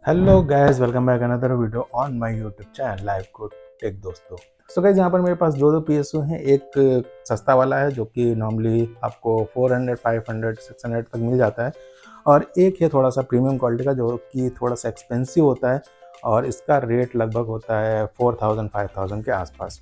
Hello guys, welcome back another video on my YouTube channel live code tech दोस्तों। So guys, यहाँ पर मेरे पास दो पीएसयू हैं। एक सस्ता वाला है जो कि नॉर्मली आपको 400, 500, 600 तक मिल जाता है, और एक है थोड़ा सा प्रीमियम क्वालिटी का जो कि थोड़ा सा एक्सपेंसिव होता है, और इसका रेट लगभग होता है 4000 5000 के आसपास।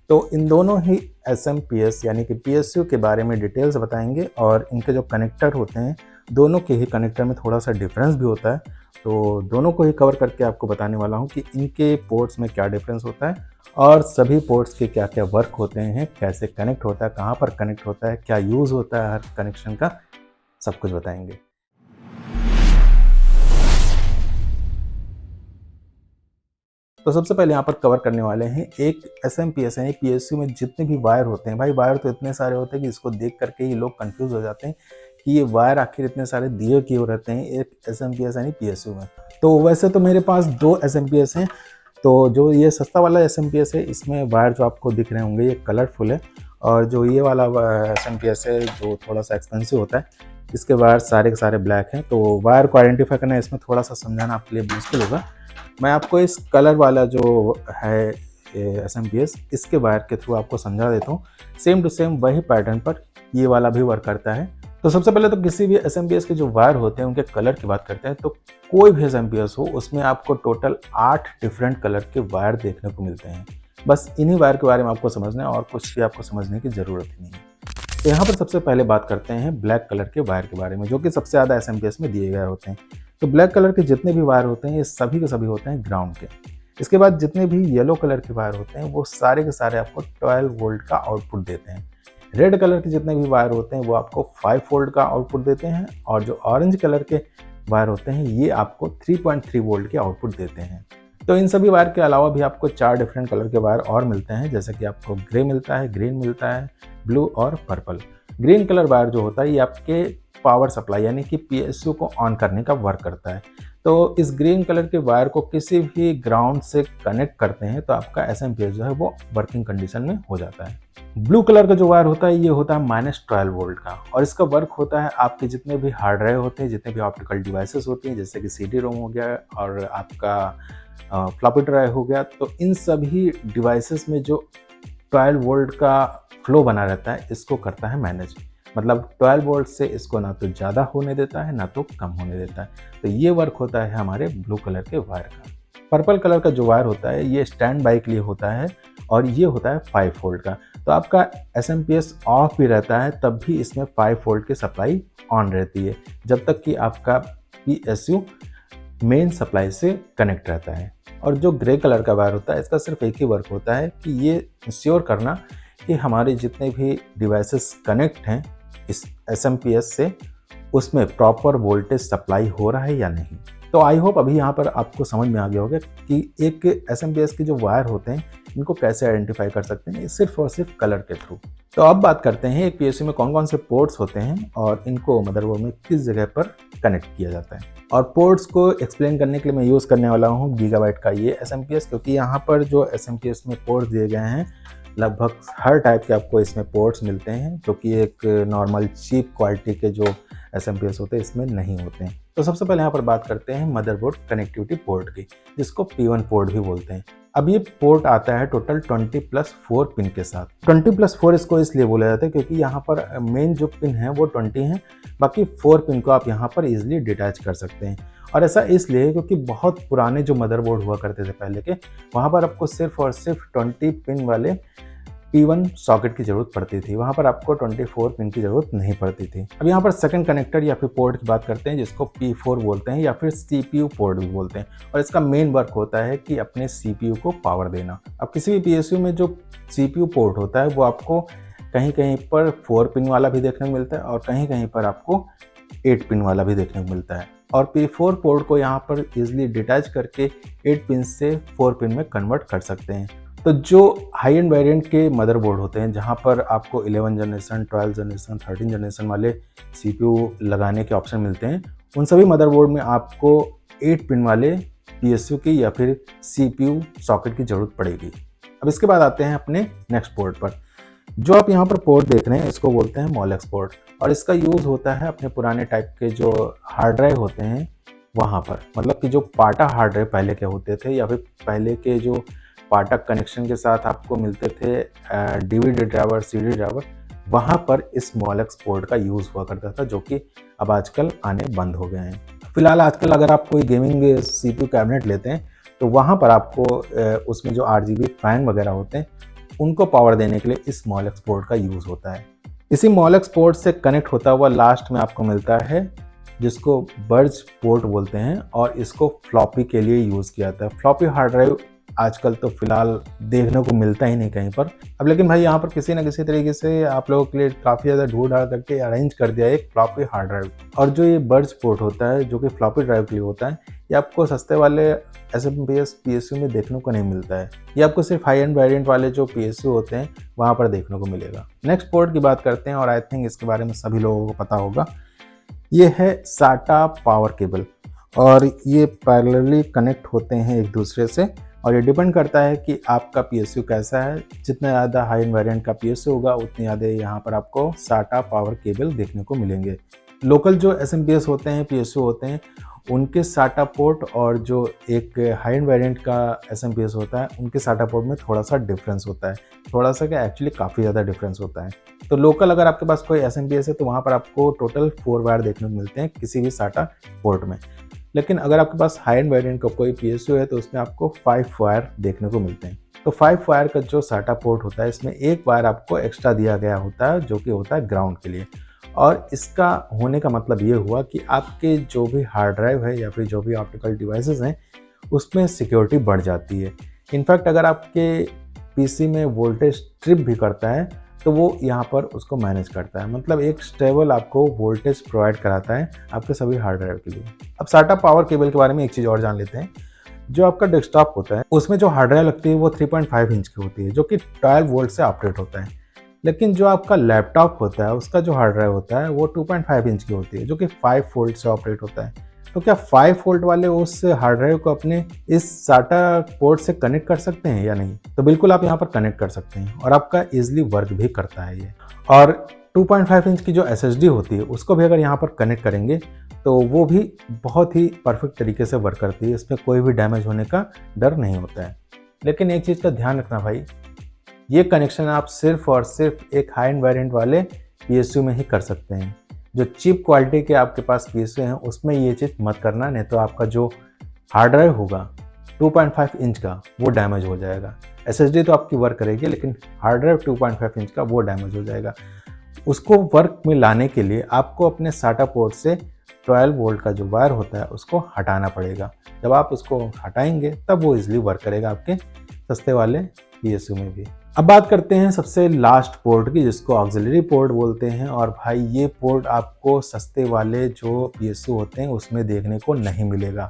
तो इन दोनों ही एसएमपीएस यानी कि पीएसयू के बारे में डिटेल्स बताएंगे, और इनके जो कनेक्टर होते हैं दोनों के ही कनेक्टर में थोड़ा सा डिफरेंस भी होता है। तो दोनों को ही कवर करके आपको बताने वाला हूँ कि इनके पोर्ट्स में क्या डिफरेंस होता है, और सभी पोर्ट्स के क्या क्या वर्क होते हैं, कैसे कनेक्ट होता है, कहाँ पर कनेक्ट होता है, क्या यूज़ होता है हर कनेक्शन का, सब कुछ बताएंगे। तो सबसे पहले यहाँ पर कवर करने वाले हैं एक एसएमपीएस यानी पीएसयू में जितने भी वायर होते हैं। भाई वायर तो इतने सारे होते हैं कि इसको देख करके ही लोग कंफ्यूज हो जाते हैं कि ये वायर आखिर इतने सारे दिए क्यों रहते हैं एक एसएमपीएस यानी पीएसयू में। तो वैसे तो मेरे पास दो एसएमपीएस हैं। तो जो ये सस्ता वाला एसएमपीएस है इसमें वायर जो आपको दिख रहे होंगे ये कलरफुल है, और जो ये वाला एसएमपीएस है जो थोड़ा सा एक्सपेंसिव होता है इसके वायर सारे के सारे ब्लैक हैं। तो वायर को आइडेंटिफाई करना इसमें थोड़ा सा समझाना आपके लिए मुश्किल होगा। मैं आपको इस कलर वाला जो है एसएमपीएस इसके वायर के थ्रू आपको समझा देता हूँ। सेम टू सेम वही पैटर्न पर ये वाला भी वर्क करता है। तो सबसे पहले तो किसी भी एसएमपीएस के जो वायर होते हैं उनके कलर की बात करते हैं। तो कोई भी एसएमपीएस हो उसमें आपको टोटल 8 डिफरेंट कलर के वायर देखने को मिलते हैं। बस इन्हीं वायर के बारे में आपको समझना है और कुछ भी आपको समझने की ज़रूरत ही नहीं है। तो यहाँ पर सबसे पहले बात करते हैं ब्लैक कलर के वायर के बारे में, जो कि सबसे ज़्यादा एसएमपीएस में दिए गए होते हैं। तो ब्लैक कलर के जितने भी वायर होते हैं ये सभी के सभी होते हैं ग्राउंड के। इसके बाद जितने भी येलो कलर के वायर होते हैं वो सारे के सारे आपको 12 वोल्ट का आउटपुट देते हैं। रेड कलर के जितने भी वायर होते हैं वो आपको 5 वोल्ट का आउटपुट देते हैं, और जो ऑरेंज कलर के वायर होते हैं ये आपको 3.3 वोल्ट के आउटपुट देते हैं। तो इन सभी वायर के अलावा भी आपको 4 डिफरेंट कलर के वायर और मिलते हैं, जैसे कि आपको ग्रे मिलता है, ग्रीन मिलता है, ब्लू और पर्पल। ग्रीन कलर वायर जो होता है ये आपके पावर सप्लाई यानी कि पीएसयू को ऑन करने का वर्क करता है। तो इस ग्रीन कलर के वायर को किसी भी ग्राउंड से कनेक्ट करते हैं तो आपका एसएमपीएस जो है वो वर्किंग कंडीशन में हो जाता है। ब्लू कलर का जो वायर होता है ये होता है -12 वोल्ट का, और इसका वर्क होता है आपके जितने भी हार्ड ड्राइव होते हैं, जितने भी ऑप्टिकल डिवाइसेस होती हैं, जैसे कि सीडी रोम हो गया और आपका फ्लॉपी ड्राइव हो गया। तो इन सभी डिवाइसेस में जो 12 वोल्ट का फ्लो बना रहता है इसको करता है मैनेज। मतलब 12 वोल्ट से इसको ना तो ज़्यादा होने देता है ना तो कम होने देता है। तो ये वर्क होता है हमारे ब्लू कलर के वायर का। पर्पल कलर का जो वायर होता है ये स्टैंड बाई के लिए होता है, और ये होता है 5 वोल्ट का। तो आपका एसएमपीएस ऑफ भी रहता है तब भी इसमें 5 वोल्ट की सप्लाई ऑन रहती है, जब तक कि आपका पीएसयू मेन सप्लाई से कनेक्ट रहता है। और जो ग्रे कलर का वायर होता है इसका सिर्फ एक ही वर्क होता है कि ये इंश्योर करना कि हमारे जितने भी डिवाइसेस कनेक्ट हैं इस एसएमपीएस से उसमें प्रॉपर वोल्टेज सप्लाई हो रहा है या नहीं। तो आई होप अभी यहाँ पर आपको समझ में आ गया होगा कि एक एसएमपीएस के जो वायर होते हैं इनको कैसे आइडेंटिफाई कर सकते हैं, सिर्फ और सिर्फ कलर के थ्रू। तो अब बात करते हैं एक पीएसयू में कौन कौन से पोर्ट्स होते हैं और इनको मदरबोर्ड में किस जगह पर कनेक्ट किया जाता है। और पोर्ट्स को एक्सप्लेन करने के लिए मैं यूज़ करने वाला हूँ गीगाबाइट का ये एसएमपीएस, क्योंकि यहाँ पर जो एसएमपीएस में पोर्ट्स दिए गए हैं लगभग हर टाइप के आपको इसमें पोर्ट्स मिलते हैं, जो कि एक नॉर्मल चीप क्वालिटी के जो एसएमपीएस होते हैं इसमें नहीं होते हैं। तो सबसे पहले यहाँ पर बात करते हैं मदरबोर्ड कनेक्टिविटी पोर्ट की, जिसको P1 पोर्ट भी बोलते हैं। अब ये पोर्ट आता है टोटल 20+4 पिन के साथ। 20+4 इसको इसलिए बोला जाता है क्योंकि यहाँ पर मेन जो पिन है वो 20 हैं, बाकी 4 पिन को आप यहाँ पर इजिली डिटैच कर सकते हैं। और ऐसा इसलिए क्योंकि बहुत पुराने जो मदरबोर्ड हुआ करते थे पहले के, वहाँ पर आपको सिर्फ और सिर्फ 20 पिन वाले P1 सॉकेट की जरूरत पड़ती थी, वहाँ पर आपको 24 पिन की जरूरत नहीं पड़ती थी। अब यहाँ पर सेकंड कनेक्टर या फिर पोर्ट की बात करते हैं, जिसको P4 बोलते हैं या फिर CPU पोर्ट भी बोलते हैं, और इसका मेन वर्क होता है कि अपने CPU को पावर देना। अब किसी भी पीएसयू में जो CPU पोर्ट होता है वो आपको कहीं कहीं पर 4 पिन वाला भी देखने को मिलता है और कहीं कहीं पर आपको 8 पिन वाला भी देखने को मिलता है। और P4 पोर्ट को यहाँ पर इजिली डिटैच करके 8 पिन से 4 पिन में कन्वर्ट कर सकते हैं। तो जो हाई एंड वेरिएंट के मदरबोर्ड होते हैं जहाँ पर आपको 11 जनरेशन, 12 जनरेशन, 13 जनरेशन वाले CPU लगाने के ऑप्शन मिलते हैं, उन सभी मदरबोर्ड में आपको 8 पिन वाले PSU की या फिर CPU सॉकेट की ज़रूरत पड़ेगी। अब इसके बाद आते हैं अपने नेक्स्ट पोर्ट पर। जो आप यहाँ पर पोर्ट देख रहे हैं इसको बोलते हैं मॉलेक्स पोर्ट, और इसका यूज़ होता है अपने पुराने टाइप के जो हार्ड ड्राइव होते हैं वहाँ पर, मतलब कि जो पाटा हार्ड ड्राइव पहले के होते थे या फिर पहले के जो पाटा कनेक्शन के साथ आपको मिलते थे डीवीडी ड्राइवर, सीडी ड्राइवर, वहाँ पर इस मॉलेक्स पोर्ट का यूज़ हुआ करता था, जो कि अब आजकल आने बंद हो गए हैं। फिलहाल आजकल अगर आप कोई गेमिंग सीपीयू कैबिनेट लेते हैं तो वहाँ पर आपको उसमें जो आरजीबी फैन वगैरह होते हैं उनको पावर देने के लिए इस मॉलेक्स पोर्ट का यूज़ होता है। इसी मॉलेक्स पोर्ट से कनेक्ट होता हुआ लास्ट में आपको मिलता है जिसको बर्ज पोर्ट बोलते हैं, और इसको फ्लॉपी के लिए यूज़ किया जाता है। फ्लॉपी हार्ड ड्राइव आजकल तो फिलहाल देखने को मिलता ही नहीं कहीं पर अब, लेकिन भाई यहाँ पर किसी न किसी तरीके से आप लोगों के लिए काफ़ी ज़्यादा ढूंढ ढांड करके अरेंज कर दिया है एक फ्लॉपी हार्ड ड्राइव। और जो ये बर्ज पोर्ट होता है जो कि फ्लॉपी ड्राइव के लिए होता है, ये आपको सस्ते वाले एसएमपीएस पीएसयू में देखने को नहीं मिलता है। ये आपको सिर्फ हाई एंड वेरिएंट वाले जो पीएसयू होते हैं वहाँ पर देखने को मिलेगा। नेक्स्ट पोर्ट की बात करते हैं, और आई थिंक इसके बारे में सभी लोगों को पता होगा। ये है साटा पावर केबल, और ये पैरेलली कनेक्ट होते हैं एक दूसरे से, और ये डिपेंड करता है कि आपका पीएसयू कैसा है। जितना ज़्यादा हाई एंड वेरिएंट का पीएसयू होगा उतनी ज़्यादा यहाँ पर आपको साटा पावर केबल देखने को मिलेंगे। लोकल जो एसएमपीएस होते हैं, पीएसयू होते हैं, उनके साटा पोर्ट और जो एक हाई एंड वेरिएंट का एसएमपीएस होता है उनके साटा पोर्ट में थोड़ा सा डिफरेंस होता है, थोड़ा सा क्या एक्चुअली काफ़ी ज़्यादा डिफरेंस होता है। तो लोकल अगर आपके पास कोई एसएमपीएस है तो वहाँ पर आपको टोटल 4 वायर देखने को मिलते हैं किसी भी साटा पोर्ट में। लेकिन अगर आपके पास हाई एंड वेरिएंट का कोई पीएसयू है तो उसमें आपको 5 वायर देखने को मिलते हैं। तो 5 वायर का जो साटा पोर्ट होता है इसमें एक वायर आपको एक्स्ट्रा दिया गया होता है जो कि होता है ग्राउंड के लिए। और इसका होने का मतलब ये हुआ कि आपके जो भी हार्ड ड्राइव है या फिर जो भी ऑप्टिकल डिवाइसेस हैं उसमें सिक्योरिटी बढ़ जाती है। इनफैक्ट अगर आपके पीसी में वोल्टेज ट्रिप भी करता है तो वो यहाँ पर उसको मैनेज करता है, मतलब एक स्टेबल आपको वोल्टेज प्रोवाइड कराता है आपके सभी हार्ड ड्राइव के लिए। अब साटा पावर केबल के बारे में एक चीज़ और जान लेते हैं। जो आपका डेस्कटॉप होता है उसमें जो हार्ड ड्राइव लगती है वो 3.5 इंच की होती है जो कि 12 वोल्ट से ऑपरेट होता है। लेकिन जो आपका लैपटॉप होता है उसका जो हार्ड ड्राइव होता है वो 2.5 इंच की होती है जो कि 5 वोल्ट से ऑपरेट होता है। तो क्या 5 वोल्ट वाले उस हार्ड ड्राइव को अपने इस साटा पोर्ट से कनेक्ट कर सकते हैं या नहीं? तो बिल्कुल आप यहाँ पर कनेक्ट कर सकते हैं और आपका इजीली वर्क भी करता है ये। और 2.5 इंच की जो एसएसडी होती है उसको भी अगर यहाँ पर कनेक्ट करेंगे तो वो भी बहुत ही परफेक्ट तरीके से वर्क करती है, इसमें कोई भी डैमेज होने का डर नहीं होता है। लेकिन एक चीज़ का ध्यान रखना भाई, ये कनेक्शन आप सिर्फ और सिर्फ एक हाई एंड वेरिएंट वाले पीएसयू में ही कर सकते हैं। जो चीप क्वालिटी के आपके पास पीएसयू हैं उसमें ये चीज़ मत करना, नहीं तो आपका जो हार्ड ड्राइव होगा 2.5 इंच का वो डैमेज हो जाएगा। एसएसडी तो आपकी वर्क करेगी लेकिन हार्ड ड्राइव 2.5 इंच का वो डैमेज हो जाएगा। उसको वर्क में लाने के लिए आपको अपने साटा पोर्ट से 12 वोल्ट का जो वायर होता है उसको हटाना पड़ेगा। जब आप उसको हटाएंगे तब वो इजीली वर्क करेगा आपके सस्ते वाले पीएसयू में भी। अब बात करते हैं सबसे लास्ट पोर्ट की जिसको ऑक्सिलरी पोर्ट बोलते हैं। और भाई ये पोर्ट आपको सस्ते वाले जो पीएसयू होते हैं उसमें देखने को नहीं मिलेगा।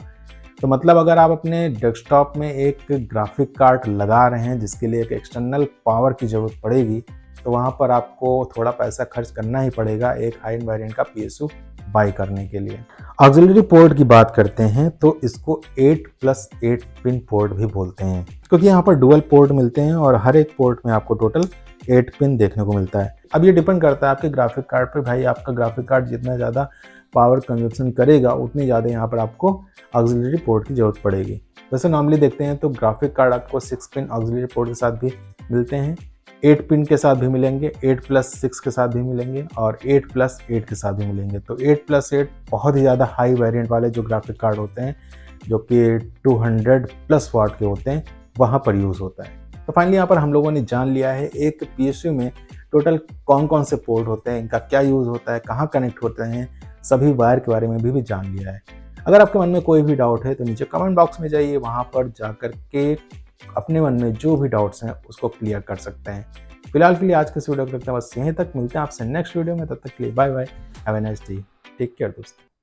तो मतलब अगर आप अपने डेस्कटॉप में एक ग्राफिक कार्ड लगा रहे हैं जिसके लिए एक एक्सटर्नल पावर की ज़रूरत पड़ेगी तो वहाँ पर आपको थोड़ा पैसा खर्च करना ही पड़ेगा एक हाई एंड वेरिएंट का पीएसयू बाय करने के लिए। ऑक्सिलरी पोर्ट की बात करते हैं तो इसको 8+8 पिन पोर्ट भी बोलते हैं क्योंकि यहाँ पर डुअल पोर्ट मिलते हैं और हर एक पोर्ट में आपको टोटल 8 पिन देखने को मिलता है। अब ये डिपेंड करता है आपके ग्राफिक कार्ड पे भाई, आपका ग्राफिक कार्ड जितना ज़्यादा पावर कंजप्शन करेगा उतनी ज़्यादा यहाँ पर आपको ऑक्सिलरी पोर्ट की ज़रूरत पड़ेगी। वैसे नॉर्मली देखते हैं तो ग्राफिक कार्ड आपको 6 पिन ऑक्सिलरी पोर्ट के साथ भी मिलते हैं, 8 पिन के साथ भी मिलेंगे, 8+6 के साथ भी मिलेंगे और 8+8 के साथ भी मिलेंगे। तो 8+8 बहुत ही ज़्यादा हाई वेरिएंट वाले जो ग्राफिक कार्ड होते हैं जो कि 200+ वाट के होते हैं वहाँ पर यूज़ होता है। तो फाइनली यहाँ पर हम लोगों ने जान लिया है एक पीएसयू में टोटल कौन कौन से पोर्ट होते हैं, इनका क्या यूज़ होता है, कहाँ कनेक्ट होते हैं, सभी वायर के बारे में भी जान लिया है। अगर आपके मन में कोई भी डाउट है तो नीचे कमेंट बॉक्स में जाइए, वहाँ पर जाकर के अपने मन में जो भी डाउट्स हैं उसको क्लियर कर सकते हैं। फिलहाल के लिए आज के इस वीडियो को रखते हैं बस यहीं तक, मिलते हैं आपसे नेक्स्ट वीडियो में, तब तक के लिए bye bye, have a nice day, take care दोस्तों।